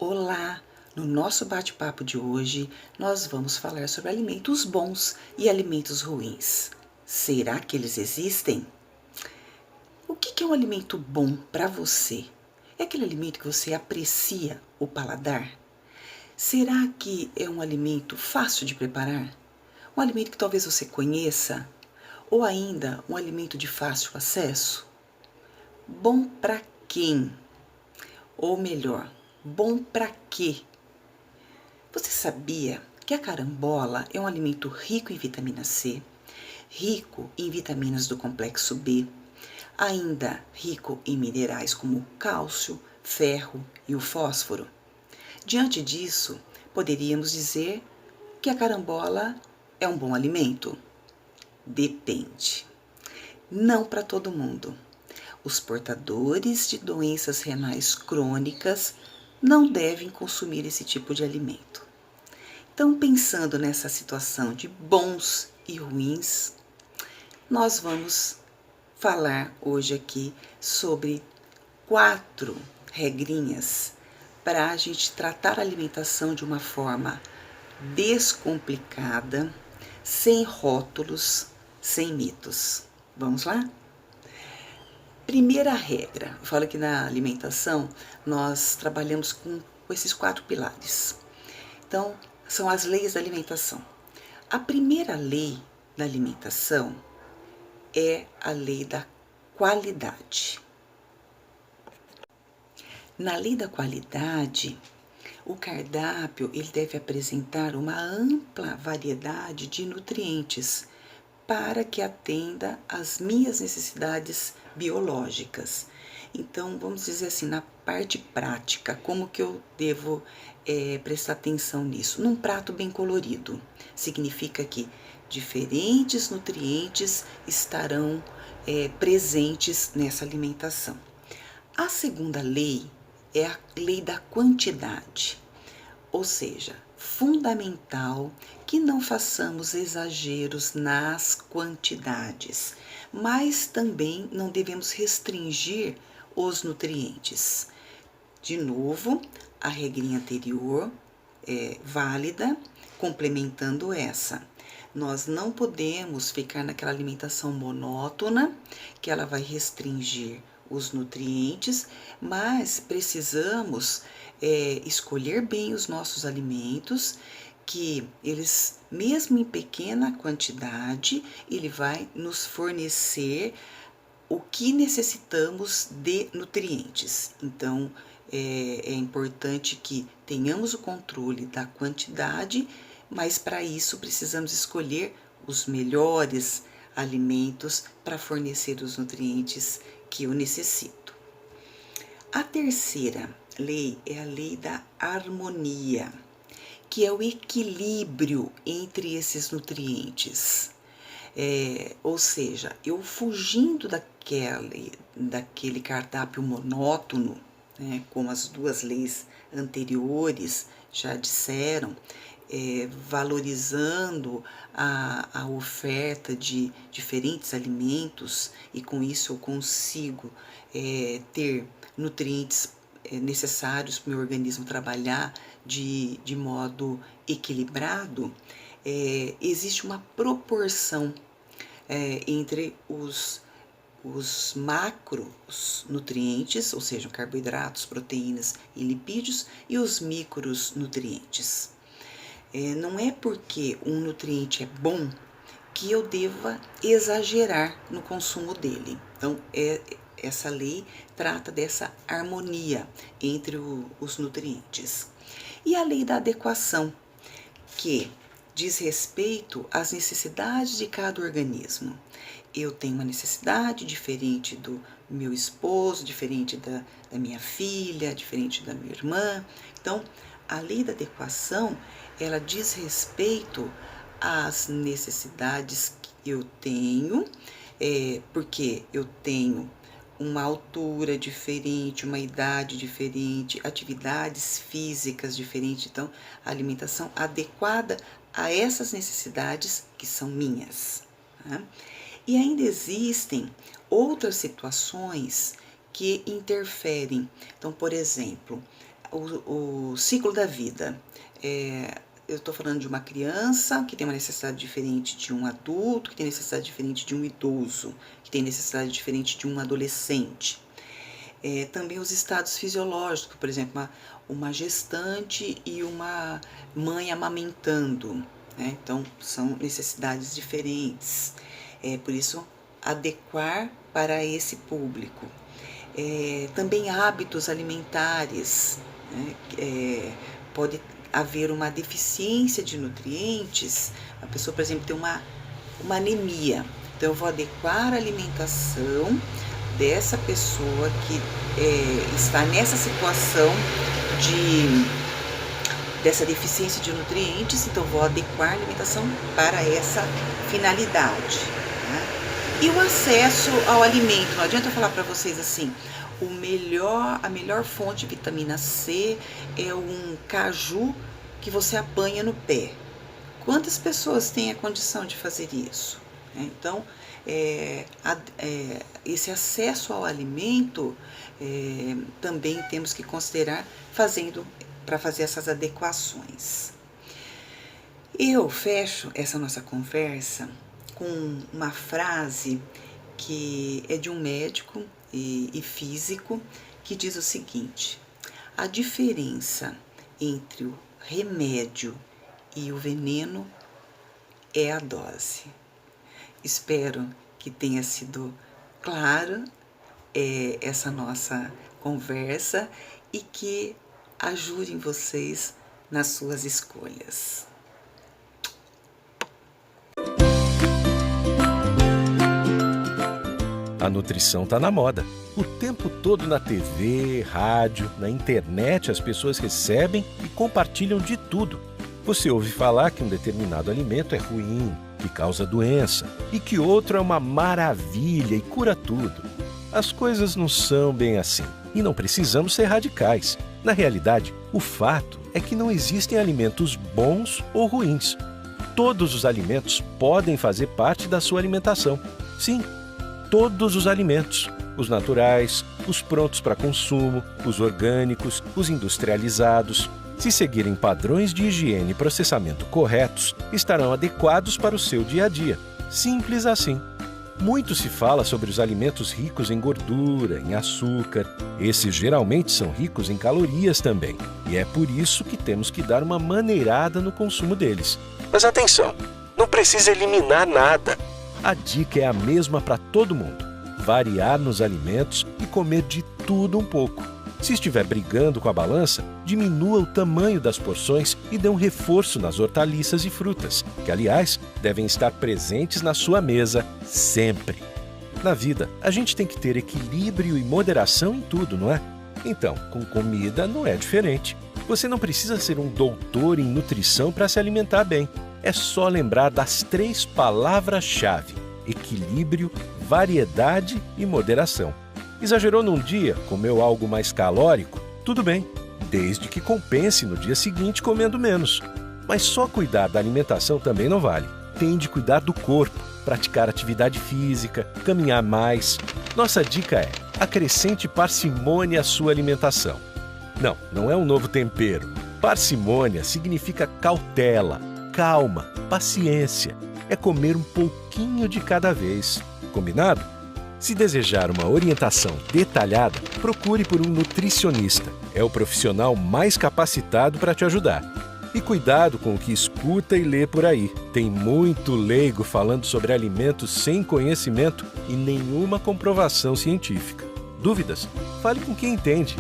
Olá! No nosso bate-papo de hoje, nós vamos falar sobre alimentos bons e alimentos ruins. Será que eles existem? O que é um alimento bom para você? É aquele alimento que você aprecia o paladar? Será que é um alimento fácil de preparar? Um alimento que talvez você conheça? Ou ainda um alimento de fácil acesso? Bom para quem? Ou melhor, bom para quê? Você sabia que a carambola é um alimento rico em vitamina C, rico em vitaminas do complexo B, ainda rico em minerais como o cálcio, ferro e o fósforo? Diante disso, poderíamos dizer que a carambola é um bom alimento? Depende. Não para todo mundo. Os portadores de doenças renais crônicas não devem consumir esse tipo de alimento. Então, pensando nessa situação de bons e ruins, nós vamos falar hoje aqui sobre 4 regrinhas para a gente tratar a alimentação de uma forma descomplicada, sem rótulos, sem mitos. Vamos lá? Primeira regra, eu falo que na alimentação nós trabalhamos com esses 4 pilares. Então, são as leis da alimentação. A primeira lei da alimentação é a lei da qualidade. Na lei da qualidade, o cardápio ele deve apresentar uma ampla variedade de nutrientes para que atenda às minhas necessidades biológicas. Então, vamos dizer assim, na parte prática, como que eu devo prestar atenção nisso? Num prato bem colorido, significa que diferentes nutrientes estarão presentes nessa alimentação. A segunda lei é a lei da quantidade, ou seja, fundamental que não façamos exageros nas quantidades, mas também não devemos restringir os nutrientes. De novo, a regrinha anterior é válida, complementando essa. Nós não podemos ficar naquela alimentação monótona, que ela vai restringir os nutrientes, mas precisamos escolher bem os nossos alimentos, que eles, mesmo em pequena quantidade, ele vai nos fornecer o que necessitamos de nutrientes. Então, é importante que tenhamos o controle da quantidade, mas para isso precisamos escolher os melhores alimentos para fornecer os nutrientes que eu necessito. A terceira lei é a lei da harmonia, que é o equilíbrio entre esses nutrientes. Ou seja, eu fugindo daquele cardápio monótono, né, como as 2 leis anteriores já disseram, valorizando a oferta de diferentes alimentos, e com isso eu consigo ter nutrientes necessários para o meu organismo trabalhar de modo equilibrado. Existe uma proporção entre os macronutrientes, ou seja, carboidratos, proteínas e lipídios, e os micronutrientes. Não é porque um nutriente é bom que eu deva exagerar no consumo dele. Então, essa lei trata dessa harmonia entre os nutrientes. E a lei da adequação, que diz respeito às necessidades de cada organismo. Eu tenho uma necessidade diferente do meu esposo, diferente da minha filha, diferente da minha irmã. Então, a lei da adequação, ela diz respeito às necessidades que eu tenho, porque eu tenho uma altura diferente, uma idade diferente, atividades físicas diferentes. Então, a alimentação adequada a essas necessidades que são minhas. Tá? E ainda existem outras situações que interferem. Então, por exemplo, o ciclo da vida. Eu estou falando de uma criança que tem uma necessidade diferente de um adulto, que tem necessidade diferente de um idoso, que tem necessidade diferente de um adolescente. Também os estados fisiológicos, por exemplo, uma gestante e uma mãe amamentando, né? Então, são necessidades diferentes. Por isso, adequar para esse público. Também hábitos alimentares, né? Pode haver uma deficiência de nutrientes, a pessoa, por exemplo, tem uma anemia. Então, eu vou adequar a alimentação dessa pessoa que está nessa situação dessa deficiência de nutrientes, então vou adequar a alimentação para essa finalidade. Né? E o acesso ao alimento, não adianta eu falar para vocês assim, a melhor fonte de vitamina C é um caju que você apanha no pé. Quantas pessoas têm a condição de fazer isso? Então, esse acesso ao alimento também temos que considerar para fazer essas adequações. Eu fecho essa nossa conversa com uma frase que é de um médico e físico que diz o seguinte: a diferença entre o remédio e o veneno é a dose. Espero que tenha sido claro essa nossa conversa e que ajudem vocês nas suas escolhas. A nutrição está na moda. O tempo todo na TV, rádio, na internet as pessoas recebem e compartilham de tudo. Você ouve falar que um determinado alimento é ruim, que causa doença, e que outro é uma maravilha e cura tudo. As coisas não são bem assim, e não precisamos ser radicais. Na realidade, o fato é que não existem alimentos bons ou ruins. Todos os alimentos podem fazer parte da sua alimentação. Sim, todos os alimentos. Os naturais, os prontos para consumo, os orgânicos, os industrializados. Se seguirem padrões de higiene e processamento corretos, estarão adequados para o seu dia a dia. Simples assim. Muito se fala sobre os alimentos ricos em gordura, em açúcar. Esses geralmente são ricos em calorias também. E é por isso que temos que dar uma maneirada no consumo deles. Mas atenção, não precisa eliminar nada. A dica é a mesma para todo mundo. Variar nos alimentos e comer de tudo um pouco. Se estiver brigando com a balança, diminua o tamanho das porções e dê um reforço nas hortaliças e frutas, que, aliás, devem estar presentes na sua mesa sempre. Na vida, a gente tem que ter equilíbrio e moderação em tudo, não é? Então, com comida não é diferente. Você não precisa ser um doutor em nutrição para se alimentar bem. É só lembrar das 3 palavras-chave: equilíbrio, variedade e moderação. Exagerou num dia, comeu algo mais calórico? Tudo bem, desde que compense no dia seguinte comendo menos. Mas só cuidar da alimentação também não vale. Tem de cuidar do corpo, praticar atividade física, caminhar mais. Nossa dica é: acrescente parcimônia à sua alimentação. Não é um novo tempero. Parcimônia significa cautela, calma, paciência. É comer um pouquinho de cada vez. Combinado? Se desejar uma orientação detalhada, procure por um nutricionista. É o profissional mais capacitado para te ajudar. E cuidado com o que escuta e lê por aí. Tem muito leigo falando sobre alimentos sem conhecimento e nenhuma comprovação científica. Dúvidas? Fale com quem entende.